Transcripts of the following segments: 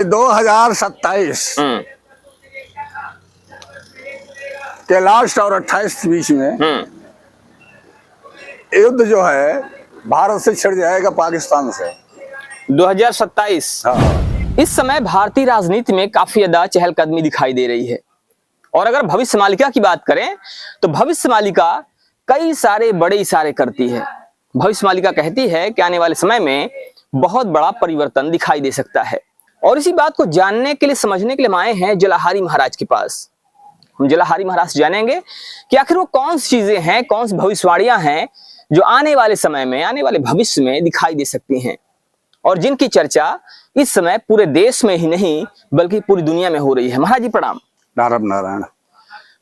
2027 के लास्ट और 28 के बीच में युद्ध जो है भारत से छिड़ जाएगा पाकिस्तान से। 2027। हाँ। इस समय भारतीय राजनीति में काफी ज्यादा चहलकदमी दिखाई दे रही है। और अगर भविष्य मालिका की बात करें तो भविष्य मालिका कई सारे बड़े इशारे करती है। भविष्य मालिका कहती है कि आने वाले समय में बहुत बड़ा परिवर्तन दिखाई दे सकता है। और इसी बात को जानने के लिए, समझने के लिए हम आए हैं जलाहारी महाराज के पास। हम जलाहारी महाराज से जानेंगे कि आखिर वो कौन सी चीजें हैं, कौन सी भविष्यवाणियां हैं जो आने वाले समय में, आने वाले भविष्य में दिखाई दे सकती हैं और जिनकी चर्चा इस समय पूरे देश में ही नहीं बल्कि पूरी दुनिया में हो रही है। महाराज जी प्रणाम। नारायण।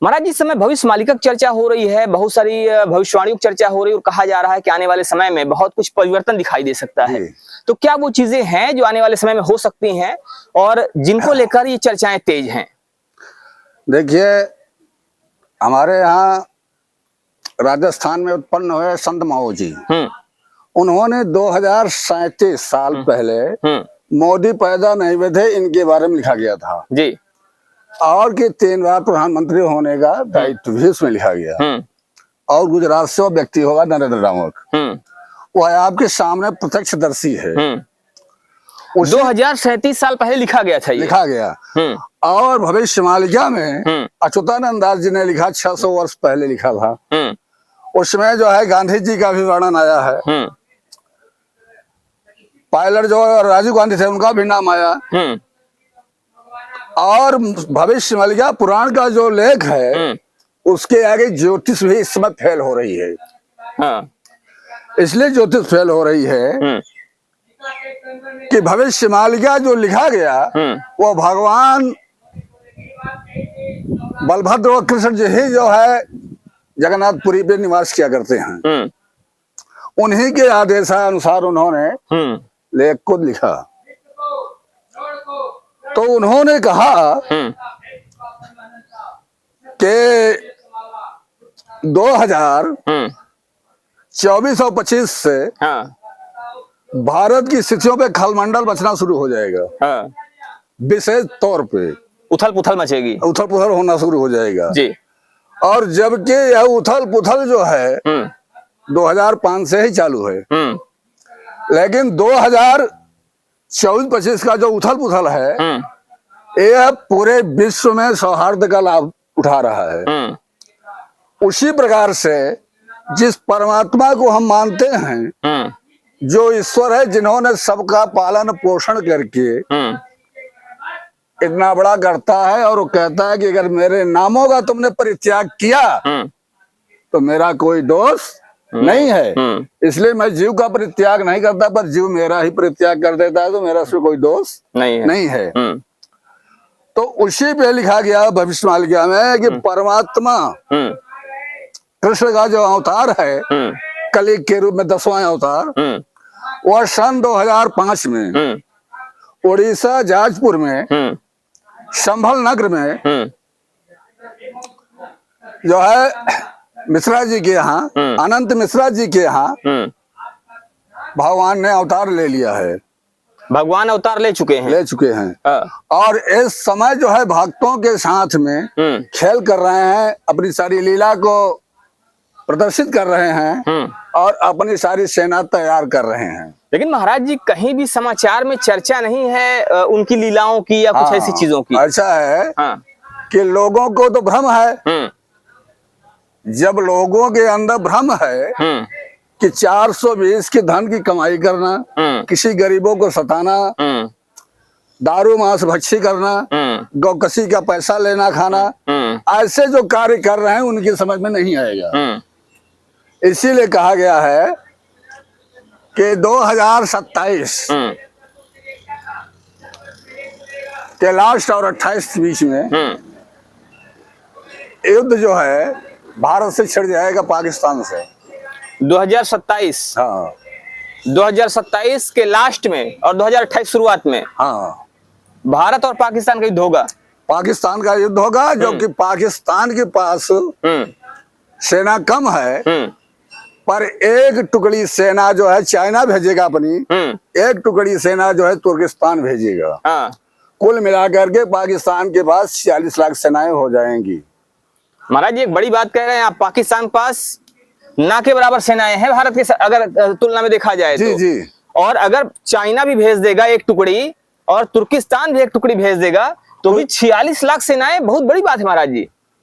महाराज जी, इस समय भविष्य मालिका की चर्चा हो रही है, बहुत सारी भविष्यवाणियों की चर्चा हो रही है और कहा जा रहा है कि आने वाले समय में बहुत कुछ परिवर्तन दिखाई दे सकता है। तो क्या वो चीजें हैं जो आने वाले समय में हो सकती हैं और जिनको लेकर ये चर्चाएं तेज हैं? देखिए, हमारे यहाँ राजस्थान में उत्पन्न हुए संत माओ जी, उन्होंने 2037 साल पहले मोदी पैदा नहीं हुए थे इनके बारे में लिखा गया था जी। और कि 3 बार प्रधानमंत्री होने का दायित्व भी उसमें लिखा गया। और गुजरात से वो व्यक्ति होगा नरेंद्र दामोदर, वह आपके सामने प्रत्यक्षदर्शी है। 2037 साल पहले लिखा गया था ये। लिखा गया। और भविष्य मालिका में अच्युतानंद दास जी ने लिखा 600 वर्ष पहले लिखा था। उसमें जो है गांधी जी का भी वर्णन आया है। पायलट जो राजीव गांधी थे उनका भी नाम आया। और भविष्य मालिका पुराण का जो लेख है उसके आगे ज्योतिष भी इस समय फेल हो रही है। हाँ। इसलिए ज्योतिष फेल हो रही है कि भविष्य मालिका जो लिखा गया वो भगवान बलभद्र और कृष्ण जी ही जो है जगन्नाथपुरी पे निवास किया करते हैं। उन्हीं के आदेशानुसार उन्होंने लेख को लिखा। तो उन्होंने कहा कि 2024 और 25 से भारत की स्थितियों पे खलमंडल बचना शुरू हो जाएगा। विशेष तौर पे उथल पुथल मचेगी, उथल पुथल होना शुरू हो जाएगा जी। और जबकि यह उथल पुथल जो है 2005 से ही चालू है, लेकिन 2024-25 का जो उथल पुथल है यह पूरे विश्व में सौहार्द का लाभ उठा रहा है। उसी प्रकार से जिस परमात्मा को हम मानते हैं, जो ईश्वर है, जिन्होंने सबका पालन पोषण करके इतना बड़ा करता है और वो कहता है कि अगर मेरे नामों का तुमने परित्याग किया तो मेरा कोई दोष नहीं है। इसलिए मैं जीव का परित्याग नहीं करता, पर जीव मेरा ही परित्याग कर देता है तो मेरा उसमें कोई दोष नहीं है। तो उसी पे लिखा गया भविष्य मालिका में कि परमात्मा कृष्ण का जो अवतार है कलयुग के रूप में 10वां अवतार, वह सन 2005 में उड़ीसा जाजपुर में संभल नगर में जो है मिश्रा जी के यहाँ, अनंत मिश्रा जी के यहाँ भगवान ने अवतार ले लिया है। भगवान अवतार ले चुके हैं। और इस समय जो है भक्तों के साथ में खेल कर रहे हैं, अपनी सारी लीला को प्रदर्शित कर रहे हैं और अपनी सारी सेना तैयार कर रहे हैं। लेकिन महाराज जी, कहीं भी समाचार में चर्चा नहीं है उनकी लीलाओं की या कुछ ऐसी चीजों की। ऐसा है कि लोगों को तो भ्रम है। जब लोगों के अंदर भ्रम है कि 420 के धन की कमाई करना, किसी गरीबों को सताना, दारू मांस भक्षी करना, गौकसी का पैसा लेना खाना, ऐसे जो कार्य कर रहे हैं उनकी समझ में नहीं आएगा। इसीलिए कहा गया है कि 2027 के लास्ट और 28 के बीच में युद्ध जो है भारत से छिड़ जाएगा पाकिस्तान से। 2027। हाँ। 2027 के लास्ट में और 2028 शुरुआत में भारत और पाकिस्तान का युद्ध होगा। पाकिस्तान का युद्ध होगा, जो कि पाकिस्तान के पास सेना कम है, पर एक टुकड़ी सेना जो है चाइना भेजेगा अपनी, एक टुकड़ी सेना जो है तुर्किस्तान भेजेगा। कुल मिलाकर के पाकिस्तान के पास 46 लाख सेनाएं हो जाएंगी। महाराज जी एक बड़ी बात कह रहे हैं आप, पाकिस्तान के पास ना के बराबर सेनाएं हैं भारत के अगर तुलना में देखा जाए जी तो। जी। और अगर चाइना भी भेज देगा एक टुकड़ी और तुर्किस्तान भी एक टुकड़ी भेज देगा तो भी 46 लाख सेनाएं बहुत बड़ी बात है महाराज जी।